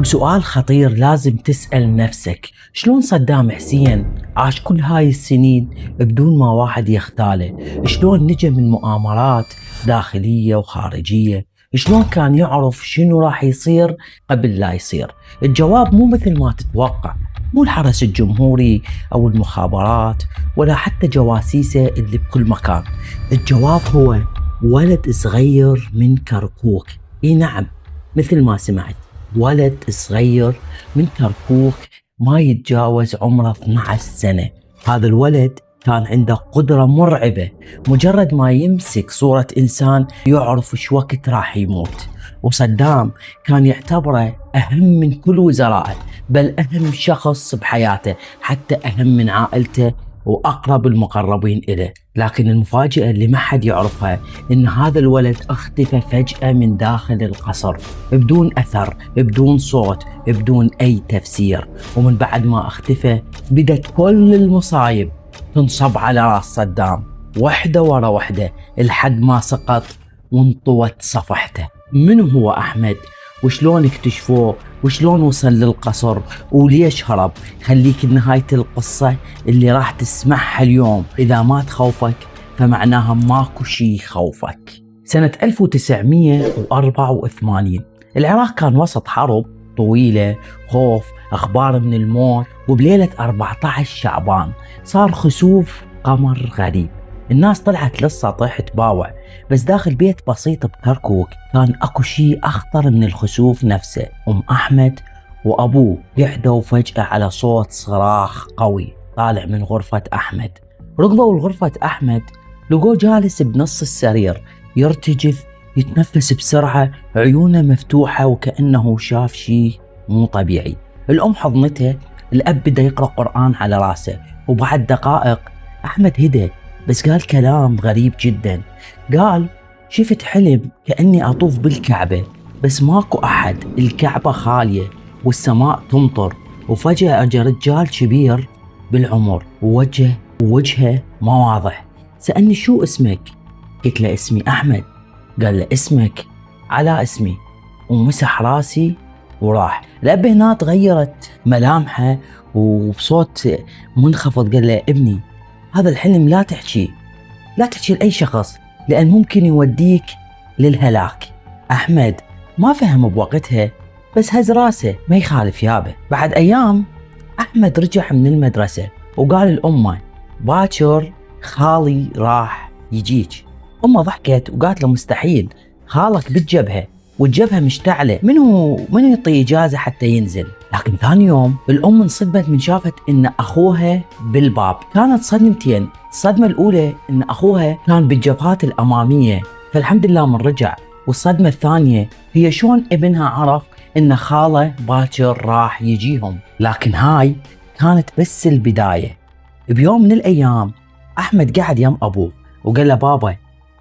وسؤال خطير لازم تسأل نفسك، شلون صدام حسين عاش كل هاي السنين بدون ما واحد يختاله؟ شلون نجا من مؤامرات داخلية وخارجية؟ شلون كان يعرف شنو راح يصير قبل لا يصير؟ الجواب مو مثل ما تتوقع، مو الحرس الجمهوري أو المخابرات ولا حتى جواسيسه اللي بكل مكان. الجواب هو ولد صغير من كركوك. اي نعم، مثل ما سمعت، ولد صغير من كركوك ما يتجاوز عمره 12 سنة. هذا الولد كان عنده قدرة مرعبة، مجرد ما يمسك صورة إنسان يعرف إيش وقت راح يموت. وصدام كان يعتبره أهم من كل وزرائه، بل أهم شخص بحياته، حتى أهم من عائلته وأقرب المقربين إليه. لكن المفاجأة اللي ما حد يعرفها إن هذا الولد اختفى فجأة من داخل القصر، بدون أثر، بدون صوت، بدون أي تفسير. ومن بعد ما اختفى بدت كل المصايب تنصب على راس صدام، وحدة ورا وحدة، لحد ما سقط وانطوت صفحته. من هو أحمد؟ وشلون اكتشفوه؟ وشلون وصل للقصر؟ وليش هرب؟ خليك لنهاية القصة اللي راح تسمعها اليوم. إذا ما تخوفك فمعناها ماكو شي يخوفك. سنة 1984 العراق كان وسط حرب طويلة، خوف، أخبار من الموت. وبليلة 14 شعبان صار خسوف قمر غريب. الناس طلعت للسطح تباوع، بس داخل بيت بسيط بكركوك كان اكو شيء اخطر من الخسوف نفسه. احمد وابوه قعدوا فجأة على صوت صراخ قوي طالع من غرفة احمد. ركضوا لغرفة احمد، لقوه جالس بنص السرير يرتجف، يتنفس بسرعة، عيونه مفتوحة وكأنه شاف شيء مو طبيعي. الام حضنته، الاب بدا يقرأ قرآن على راسه. وبعد دقائق احمد هدى، بس قال كلام غريب جدا. قال شفت حلم كأني أطوف بالكعبة بس ماكو أحد، الكعبة خالية والسماء تمطر، وفجأة أجى رجال كبير بالعمر ووجهه ما واضح. سألني شو اسمك؟ قلت له اسمي أحمد. قال له اسمك على اسمي، ومسح راسي وراح. الأب هنا تغيرت ملامحه وبصوت منخفض قال له ابني، هذا الحلم لا تحكي لأي شخص، لأن ممكن يوديك للهلاك. أحمد ما فهم بوقتها، بس هز راسه ما يخالف يابه. بعد أيام أحمد رجع من المدرسة وقال لأمه باكر خالي راح يجيك. أمه ضحكت وقالت له مستحيل، خالك بالجبهة والجبهة مشتعلة، منو يعطي إجازة حتى ينزل؟ لكن ثاني يوم الأم انصدمت من شافت إن أخوها بالباب. كانت صدمتين، الصدمة الأولى إن أخوها كان بالجبهات الأمامية فالحمد لله من رجع، والصدمة الثانية هي شون ابنها عرف إن خاله باكر راح يجيهم. لكن هاي كانت بس البداية. بيوم من الأيام أحمد قعد يم أبوه وقال له بابا،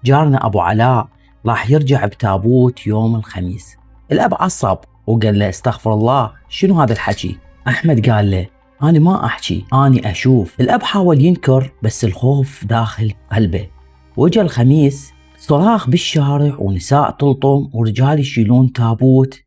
جارنا أبو علاء راح يرجع بتابوت يوم الخميس. الأب عصب وقال له استغفر الله، شنو هذا الحكي؟ أحمد قال له أنا ما أحكي، أنا أشوف. الأب حاول ينكر بس الخوف داخل قلبه. وجا الخميس، صراخ بالشارع ونساء تلطم ورجال يشيلون تابوت.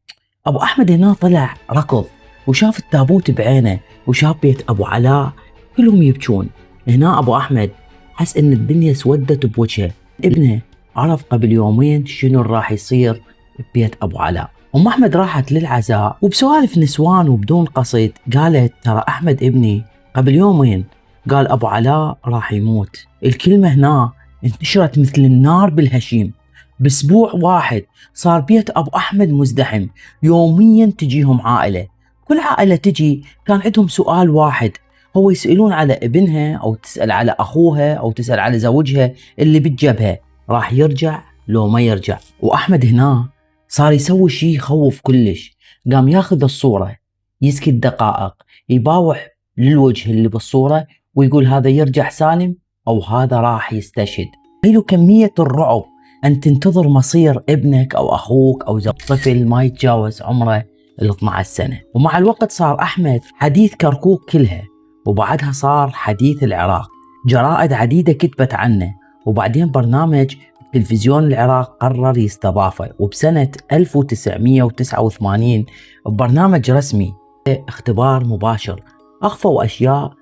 أبو أحمد هنا طلع ركض وشاف التابوت بعينه، وشاف بيت أبو علاء كلهم يبكون. هنا أبو أحمد حس إن الدنيا سودت بوجهه. ابنه عرف قبل يومين شنو راح يصير ببيت أبو علاء. أم أحمد راحت للعزاء وبسوالف نسوان وبدون قصد قالت ترى أحمد ابني قبل يومين قال أبو علاء راح يموت. الكلمة هنا انتشرت مثل النار بالهشيم. بأسبوع واحد صار بيت أبو أحمد مزدحم، يوميا تجيهم عائلة، كل عائلة تجي كان عندهم سؤال واحد، هو يسألون على ابنها أو تسأل على أخوها أو تسأل على زوجها اللي بالجبهة، راح يرجع لو ما يرجع. وأحمد هنا صار يسوي شيء يخوف كلش. قام ياخذ الصورة، يسكت دقائق، يباوع للوجه اللي بالصورة ويقول هذا يرجع سالم أو هذا راح يستشهد. هيلو كمية الرعب أن تنتظر مصير ابنك أو أخوك أو طفل ما يتجاوز عمره 12 سنة. ومع الوقت صار أحمد حديث كركوك كلها، وبعدها صار حديث العراق. جرائد عديدة كتبت عنه، وبعدين برنامج تلفزيون العراق قرر يستضافه، وبسنة 1989 ببرنامج رسمي اختبار مباشر أخفوا أشياء،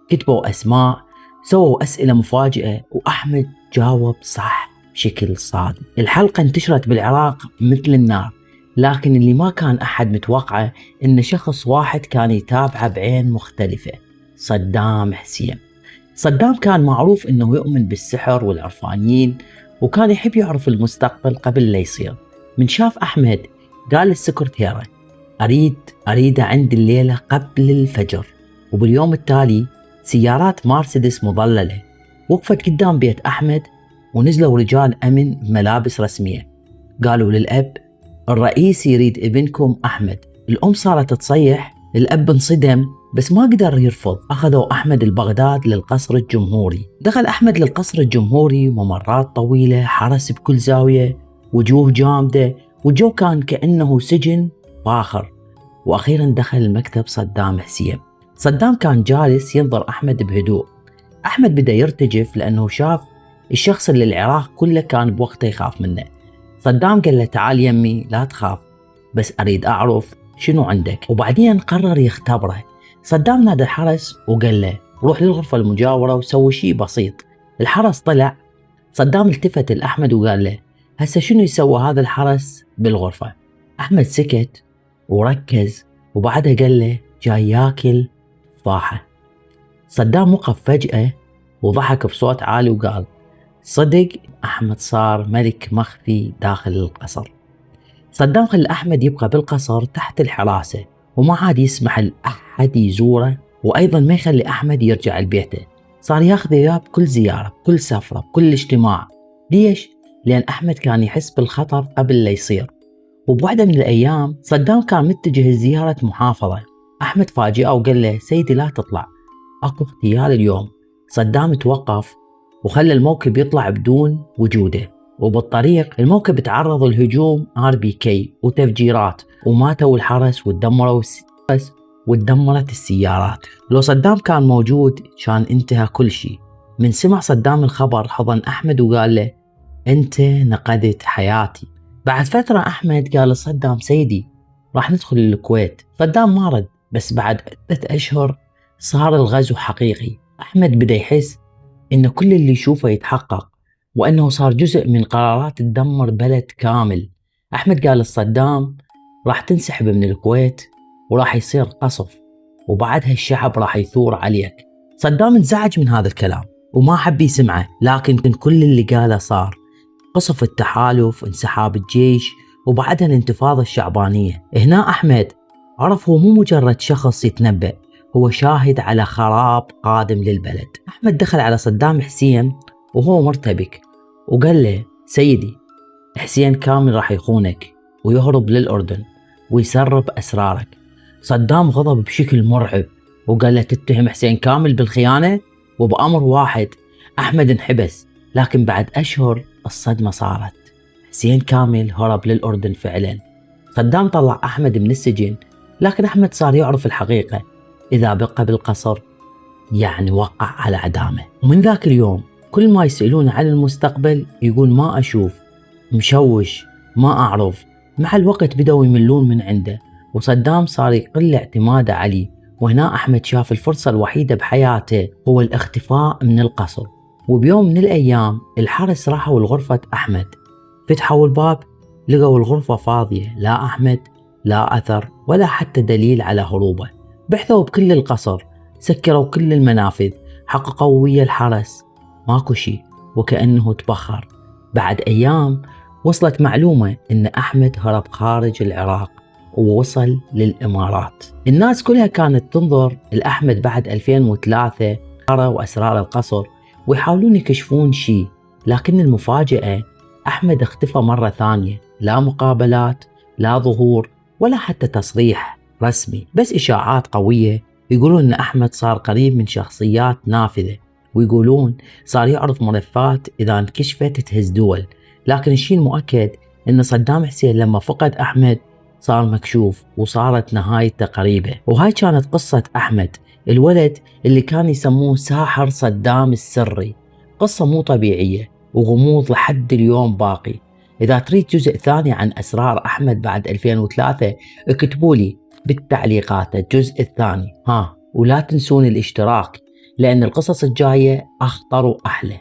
كتبوا أسماء، سووا أسئلة مفاجئة، وأحمد جاوب صح بشكل صادم. الحلقة انتشرت بالعراق مثل النار، لكن اللي ما كان أحد متوقعه إن شخص واحد كان يتابعه بعين مختلفة: صدام حسين. صدام كان معروف إنه يؤمن بالسحر والعرفانيين، وكان يحب يعرف المستقبل قبل لا يصير. من شاف أحمد قال للسكرتيرة: أريده عند الليلة قبل الفجر. وباليوم التالي سيارات مرسيدس مظللة وقفت قدام بيت أحمد، ونزلوا رجال أمن بملابس رسمية. قالوا للأب: الرئيس يريد ابنكم أحمد. الأم صارت تصيح، الأب انصدم بس ما قدر يرفض. أخذوا أحمد البغداد للقصر الجمهوري. دخل أحمد للقصر الجمهوري، ممرات طويلة، حرس بكل زاوية، وجوه جامدة، والجو كان كأنه سجن فاخر. وأخيرا دخل مكتب صدام حسين. صدام كان جالس ينظر أحمد بهدوء. أحمد بدأ يرتجف لأنه شاف الشخص اللي العراق كله كان بوقته يخاف منه. صدام قال له: تعال يمي، لا تخاف، بس أريد أعرف شنو عندك. وبعدين قرر يختبره. صدام نادى الحرس وقال له: روح للغرفة المجاورة وسوي شيء بسيط. الحرس طلع. صدام التفت لأحمد وقال له: هسه شنو يسوي هذا الحرس بالغرفة؟ أحمد سكت وركز، وبعدها قال له: جاي ياكل تفاحة. صدام وقف فجأة وضحك بصوت عالي وقال: صدق أحمد صار ملك مخفي داخل القصر. صدام خلى أحمد يبقى بالقصر تحت الحراسة، وما عاد يسمح لأحد يزوره، وأيضا ما يخلي أحمد يرجع لبيته. صار ياخذ إياه بكل زيارة، بكل سفرة، بكل اجتماع. ليش؟ لأن أحمد كان يحس بالخطر قبل لا يصير. وبوحدة من الأيام صدام كان متجه لزيارة محافظة. أحمد فاجئه وقال له: سيدي لا تطلع، أكو اغتيال اليوم. صدام توقف وخلى الموكب يطلع بدون وجوده، وبالطريق الموكب تعرض لهجوم RBK وتفجيرات، وماتوا الحرس وتدمرت السيارات. لو صدام كان موجود كان انتهى كل شيء. من سمع صدام الخبر حضن أحمد وقال له: أنت نقذت حياتي. بعد فترة أحمد قال لصدام: سيدي راح ندخل الكويت. صدام ما رد، بس بعد 3 أشهر صار الغزو حقيقي. أحمد بدأ يحس إن كل اللي يشوفه يتحقق، وأنه صار جزء من قرارات تدمر بلد كامل. أحمد قال لصدام: راح تنسحب من الكويت وراح يصير قصف، وبعدها الشعب راح يثور عليك. صدام انزعج من هذا الكلام وما حب يسمعه، لكن كل اللي قاله صار: قصف التحالف، انسحاب الجيش، وبعدها الانتفاضة الشعبانية. هنا أحمد عرف هو مو مجرد شخص يتنبأ، هو شاهد على خراب قادم للبلد. أحمد دخل على صدام حسين وهو مرتبك وقال له: سيدي، حسين كامل راح يخونك ويهرب للأردن ويسرب أسرارك. صدام غضب بشكل مرعب وقال له: تتهم حسين كامل بالخيانة؟ وبأمر واحد أحمد انحبس. لكن بعد أشهر الصدمة صارت، حسين كامل هرب للأردن فعلا. صدام طلع أحمد من السجن، لكن أحمد صار يعرف الحقيقة: إذا بقى بالقصر يعني وقع على عدامه. ومن ذاك اليوم كل ما يسألون عن المستقبل يقول: ما أشوف، مشوش، ما أعرف. مع الوقت بدأوا يملون من عنده، وصدام صار يقل اعتماده عليه. وهنا أحمد شاف الفرصة الوحيدة بحياته هو الاختفاء من القصر. وبيوم من الأيام الحرس راحوا لغرفة أحمد، فتحوا الباب لقوا الغرفة فاضية، لا أحمد، لا أثر، ولا حتى دليل على هروبه. بحثوا بكل القصر، سكروا كل المنافذ، حققوا ويا الحرس، ماكو شي، وكأنه تبخر. بعد أيام وصلت معلومة إن أحمد هرب خارج العراق ووصل للإمارات. الناس كلها كانت تنظر لأحمد بعد 2003 وأسرار القصر ويحاولون يكشفون شي، لكن المفاجأة أحمد اختفى مرة ثانية. لا مقابلات، لا ظهور، ولا حتى تصريح رسمي، بس إشاعات قوية يقولون أن أحمد صار قريب من شخصيات نافذة، ويقولون صار يعرض ملفات إذا انكشفت تهز دول. لكن الشيء المؤكد أن صدام حسين لما فقد أحمد صار مكشوف، وصارت نهايته قريبة. وهاي كانت قصة أحمد، الولد اللي كان يسموه ساحر صدام السري. قصة مو طبيعية، وغموض لحد اليوم باقي. إذا تريد جزء ثاني عن أسرار أحمد بعد 2003 اكتبوا لي بالتعليقات الجزء الثاني. ولا تنسون الاشتراك، لأن القصص الجاية أخطر وأحلى.